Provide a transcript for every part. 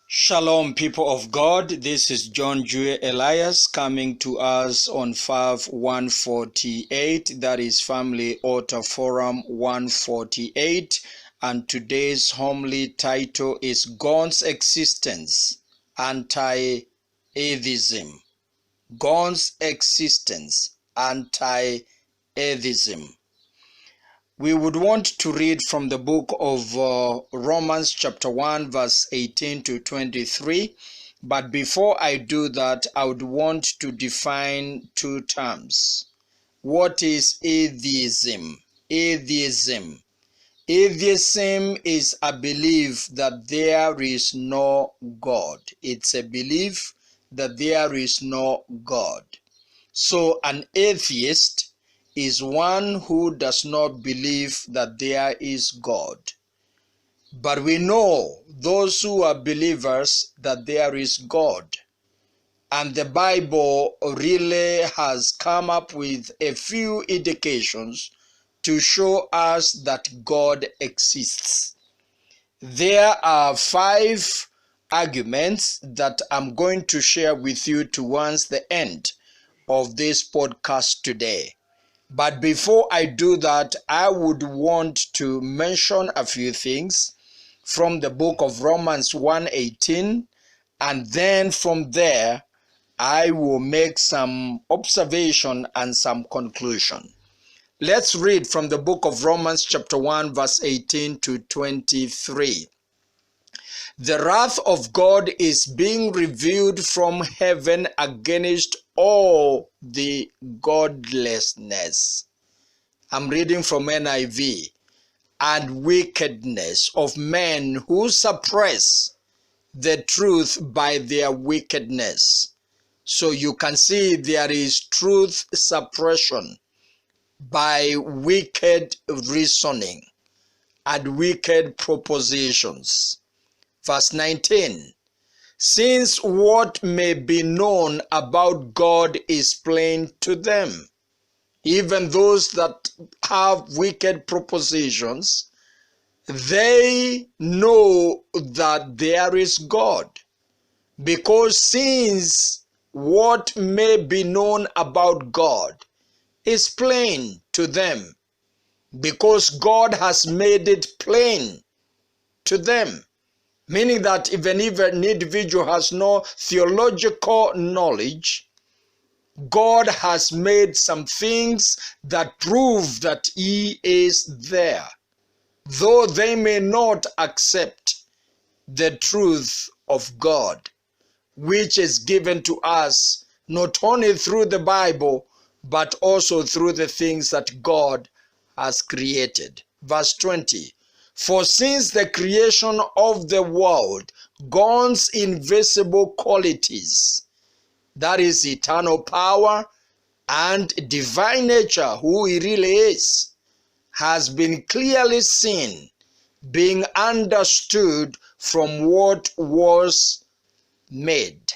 Shalom, people of God. This is John Jue Elias coming to us on FAV 148, that is Family Altar Forum 148. And today's homily title is God's Existence, Anti-Atheism. God's Existence, Anti-Atheism. We would want to read from the book of Romans chapter 1 verse 18 to 23. But before I do that, I would want to define two terms. What is atheism? Atheism. Atheism is a belief that there is no God. It's a belief that there is no God. So an atheist is one who does not believe that there is God. But we know those who are believers that there is God. And the Bible really has come up with a few indications to show us that God exists. There are 5 arguments that I'm going to share with you towards the end of this podcast today. But before I do that, I would want to mention a few things from the book of Romans 1:18, and then from there I will make some observation and some conclusion. Let's read from the book of Romans chapter 1 verse 18 to 23. The wrath of God is being revealed from heaven against all the godlessness. I'm reading from NIV. And wickedness of men who suppress the truth by their wickedness. So you can see there is truth suppression by wicked reasoning and wicked propositions. Verse 19, since what may be known about God is plain to them, even those that have wicked propositions, they know that there is God. Because since what may be known about God is plain to them, because God has made it plain to them. Meaning that even if an individual has no theological knowledge, God has made some things that prove that He is there, though they may not accept the truth of God, which is given to us not only through the Bible, but also through the things that God has created. Verse 20, for since the creation of the world, God's invisible qualities, that is eternal power and divine nature, who He really is, has been clearly seen, being understood from what was made,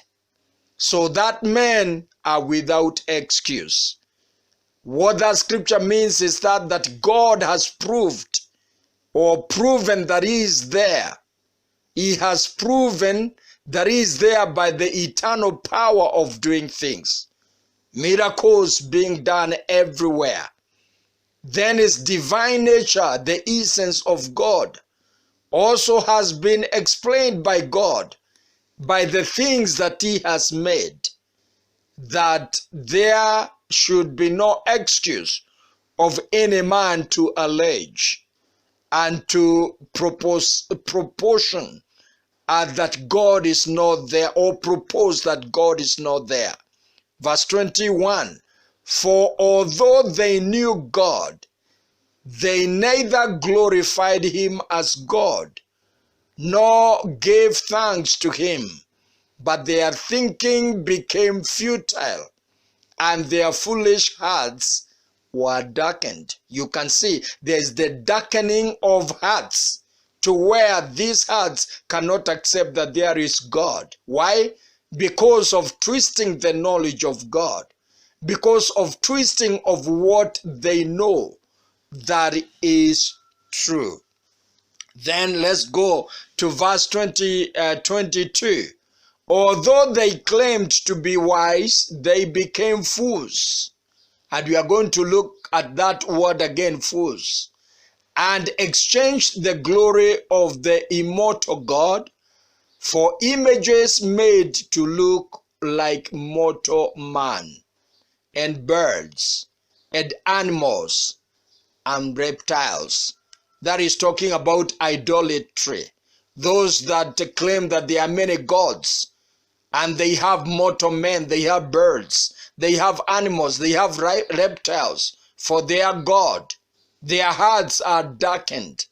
so that men are without excuse. What that scripture means is that God has proved or proven that He is there. He has proven that He is there by the eternal power of doing things. Miracles being done everywhere. Then His divine nature, the essence of God, also has been explained by God by the things that He has made, that there should be no excuse of any man to allege and to proportion that God is not there, or propose that God is not there. Verse 21, for although they knew God, they neither glorified Him as God, nor gave thanks to Him, but their thinking became futile, and their foolish hearts were darkened. You can see there's the darkening of hearts to where these hearts cannot accept that there is God. Why? Because of twisting the knowledge of God, because of twisting of what they know that is true. Then let's go to verse 22. Although they claimed to be wise, they became fools. And we are going to look at that word again, fools. And exchanged the glory of the immortal God for images made to look like mortal man, and birds, and animals, and reptiles. That is talking about idolatry. Those that claim that there are many gods, and they have mortal men, they have birds, they have animals, they have reptiles for their God. Their hearts are darkened,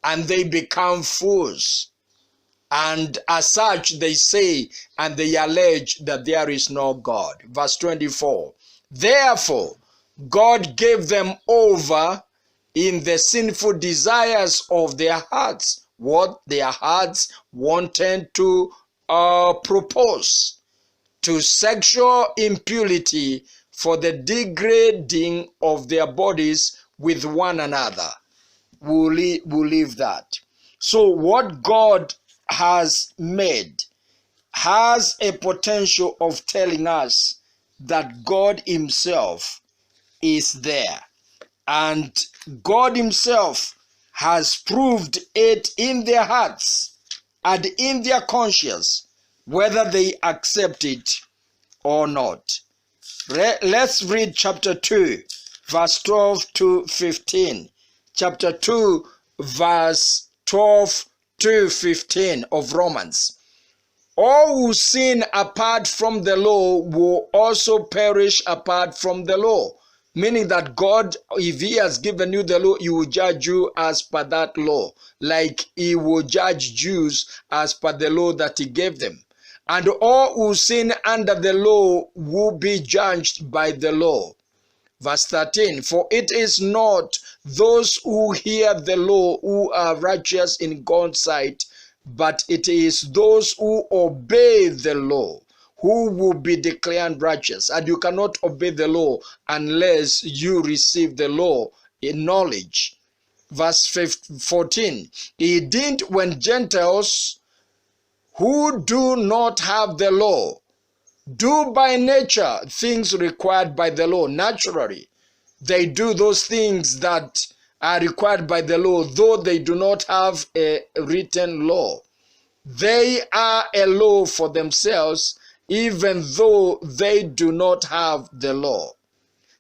and they become fools. And as such, they say and they allege that there is no God. Verse 24. Therefore, God gave them over in the sinful desires of their hearts, what their hearts wanted to propose, to sexual impurity, for the degrading of their bodies with one another. We'll leave that. So what God has made has a potential of telling us that God himself is there. And God himself has proved it in their hearts and in their conscience, whether they accept it or not. Let's read chapter 2, verse 12 to 15. Chapter 2, verse 12 to 15 of Romans. All who sin apart from the law will also perish apart from the law. Meaning that God, if he has given you the law, he will judge you as per that law. Like he will judge Jews as per the law that he gave them. And all who sin under the law will be judged by the law. Verse 13, for it is not those who hear the law who are righteous in God's sight, but it is those who obey the law who will be declared righteous. And you cannot obey the law unless you receive the law in knowledge. Verse 14, he did when Gentiles who do not have the law do by nature things required by the law. Naturally, they do those things that are required by the law, though they do not have a written law. They are a law for themselves, even though they do not have the law,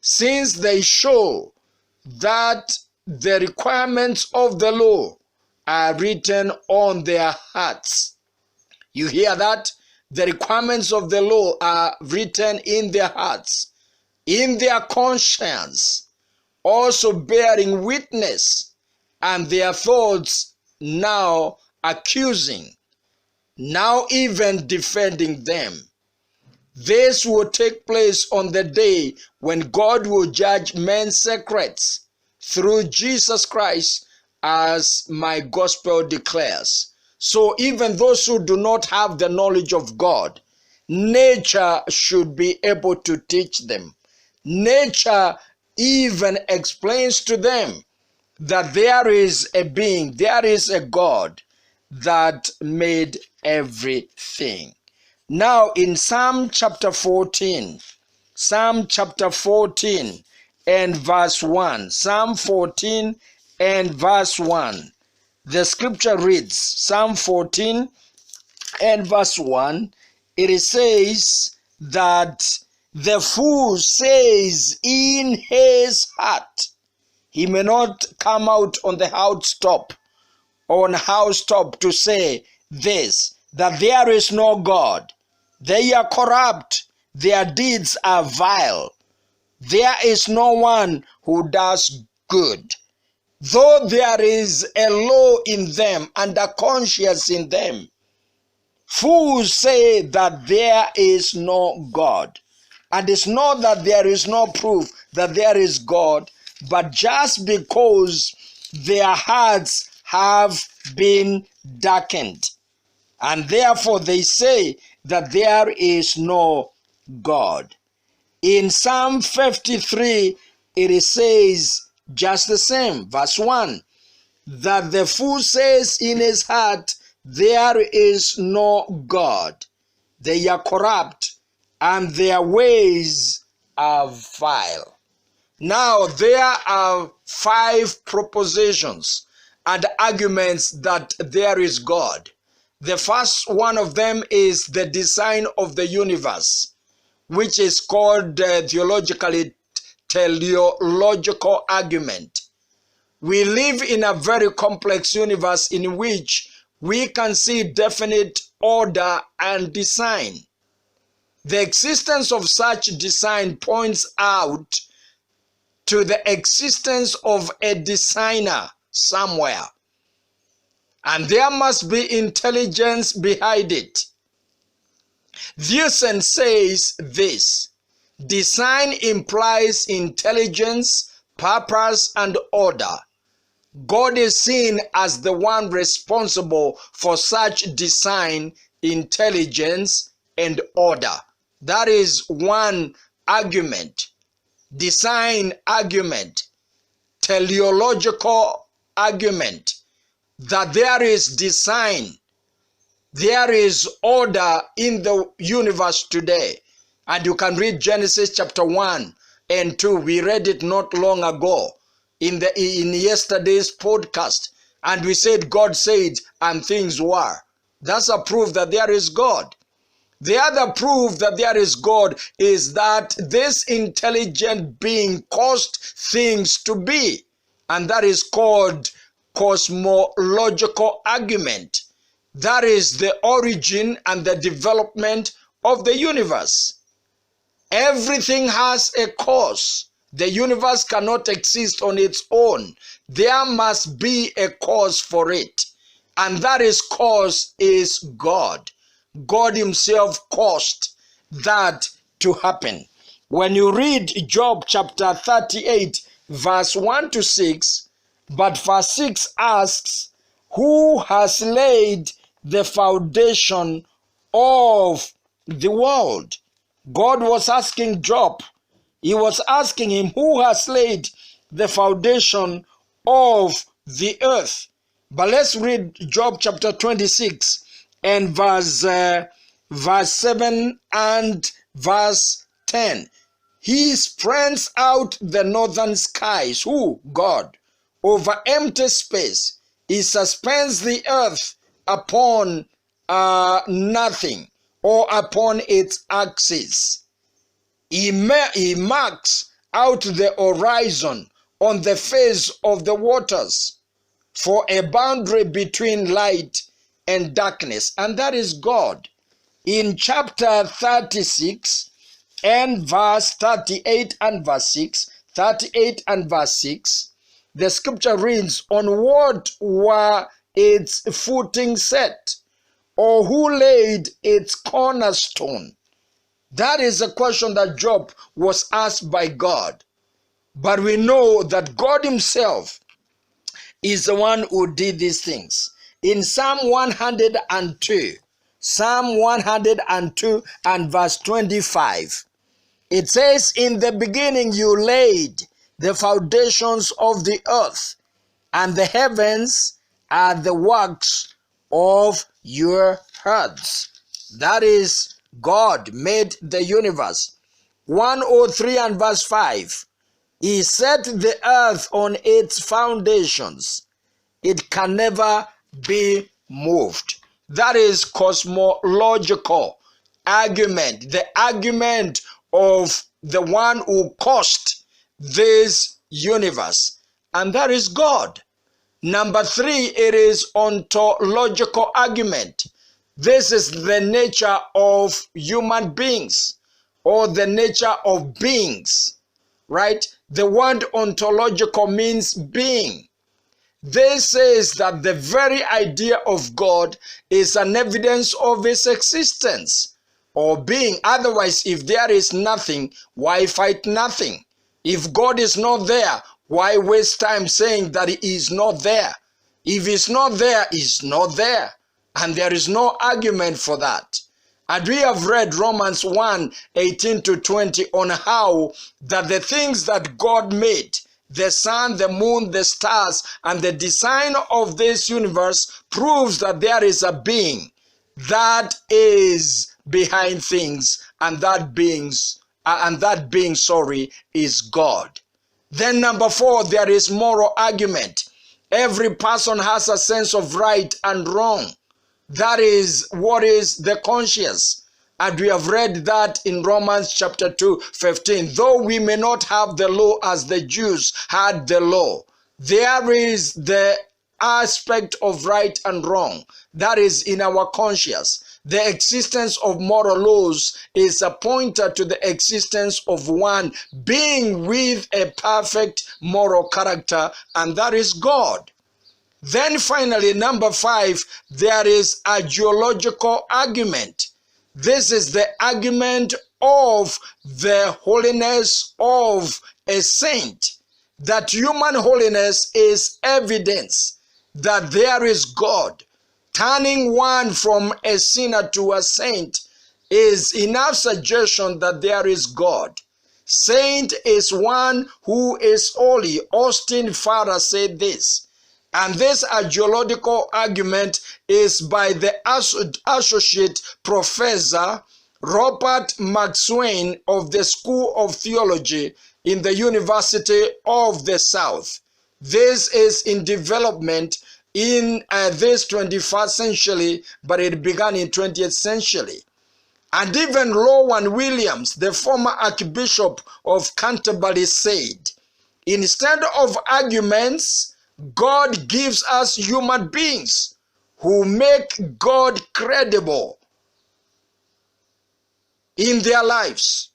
since they show that the requirements of the law are written on their hearts. You hear that? The requirements of the law are written in their hearts, in their conscience, also bearing witness, and their thoughts now accusing, now even defending them. This will take place on the day when God will judge men's secrets through Jesus Christ, as my gospel declares. So even those who do not have the knowledge of God, nature should be able to teach them. Nature even explains to them that there is a being, there is a God that made everything. Now in Psalm chapter 14 and verse 1, Psalm 14 and verse 1, the scripture reads, Psalm 14 and verse 1, it says that the fool says in his heart, he may not come out on the housetop to say this, that there is no God. They are corrupt, their deeds are vile. There is no one who does good. Though there is a law in them and a conscience in them, fools say that there is no God. And it's not that there is no proof that there is God, but just because their hearts have been darkened. And therefore they say that there is no God. In Psalm 53, it says just the same. Verse 1, that the fool says in his heart, there is no God. They are corrupt, and their ways are vile. Now, there are 5 propositions and arguments that there is God. The first one of them is the design of the universe, which is called theologically teleological argument. We live in a very complex universe in which we can see definite order and design. The existence of such design points out to the existence of a designer somewhere, and there must be intelligence behind it. Vucen says this: design implies intelligence, purpose, and order. God is seen as the one responsible for such design, intelligence, and order. That is one argument. Design argument, teleological argument, that there is design, there is order in the universe today. And you can read Genesis chapter 1 and 2. We read it not long ago in yesterday's podcast, and we said God said and things were. That's a proof that there is God. The other proof that there is God is that this intelligent being caused things to be, and that is called cosmological argument. That is the origin and the development of the universe. Everything has a cause. The universe cannot exist on its own. There must be a cause for it, and that cause is God. God himself caused that to happen. When you read Job chapter 38, verse 1 to 6, but verse 6 asks, who has laid the foundation of the world? God was asking Job. He was asking him, who has laid the foundation of the earth? But let's read Job chapter 26 and verse 7 and verse 10. He spreads out the northern skies, who? God, over empty space. He suspends the earth upon nothing, or upon its axis. He marks out the horizon on the face of the waters for a boundary between light and darkness, and that is God. In chapter 36 and verse 38 and verse 6, 38 and verse 6, the scripture reads, on what were its footing set, or who laid its cornerstone? That is a question that Job was asked by God. But we know that God himself is the one who did these things. In Psalm 102, Psalm 102 and verse 25, it says, in the beginning you laid the foundations of the earth, and the heavens are the works of your hands. That is, God made the universe. 103 and verse 5, he set the earth on its foundations. It can never be moved. That is cosmological argument, the argument of the one who caused this universe, and that is God. Number 3, it is ontological argument. This is the nature of human beings, or the nature of beings, right? The word ontological means being. This says that the very idea of God is an evidence of his existence or being. Otherwise, if there is nothing, why fight nothing? If God is not there, why waste time saying that he is not there? If he's not there, he's not there. And there is no argument for that. And we have read Romans 1, 18 to 20 on how that the things that God made the sun, the moon, the stars, and the design of this universe proves that there is a being that is behind things, and that being, is God. Then number 4, there is moral argument. Every person has a sense of right and wrong. That is what is the conscience. And we have read that in Romans chapter 2:15. Though we may not have the law as the Jews had the law, there is the aspect of right and wrong that is in our conscience. The existence of moral laws is a pointer to the existence of one being with a perfect moral character, and that is God. Then finally, number 5, there is a geological argument. This is the argument of the holiness of a saint, that human holiness is evidence that there is God. Turning one from a sinner to a saint is enough suggestion that there is God. Saint is one who is holy. Austin Farrer said this. And this geological argument is by the associate professor Robert McSwain of the School of Theology in the University of the South. This is in development in this 21st century, but it began in 20th century. And even Rowan Williams, the former Archbishop of Canterbury, said, instead of arguments, God gives us human beings who make God credible in their lives.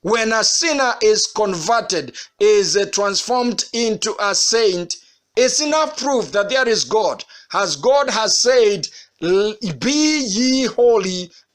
When a sinner is converted, is transformed into a saint, it's enough proof that there is God. As God has said, be ye holy